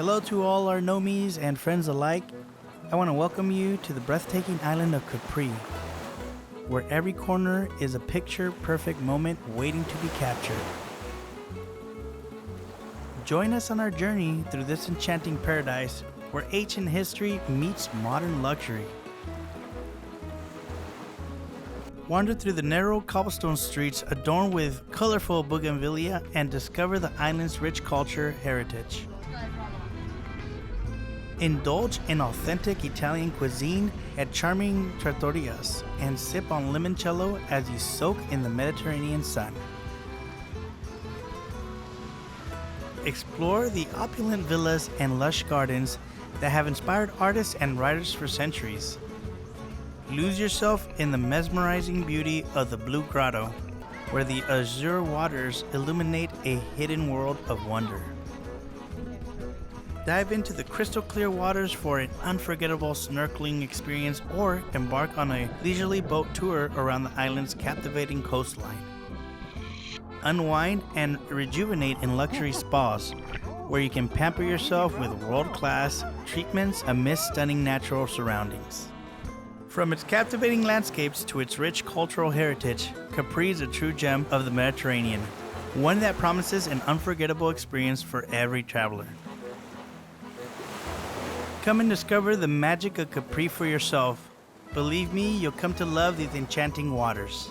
Hello to all our nomies and friends alike. I want to welcome you to the breathtaking island of Capri, where every corner is a picture-perfect moment waiting to be captured. Join us on our journey through this enchanting paradise where ancient history meets modern luxury. Wander through the narrow cobblestone streets adorned with colorful bougainvillea and discover the island's rich culture heritage. Indulge in authentic Italian cuisine at charming trattorias and sip on limoncello as you soak in the Mediterranean sun. Explore the opulent villas and lush gardens that have inspired artists and writers for centuries. Lose yourself in the mesmerizing beauty of the Blue Grotto, where the azure waters illuminate a hidden world of wonder. Dive into the crystal clear waters for an unforgettable snorkeling experience or embark on a leisurely boat tour around the island's captivating coastline. Unwind and rejuvenate in luxury spas, where you can pamper yourself with world-class treatments amidst stunning natural surroundings. From its captivating landscapes to its rich cultural heritage, Capri is a true gem of the Mediterranean, one that promises an unforgettable experience for every traveler. Come and discover the magic of Capri for yourself. Believe me, you'll come to love these enchanting waters.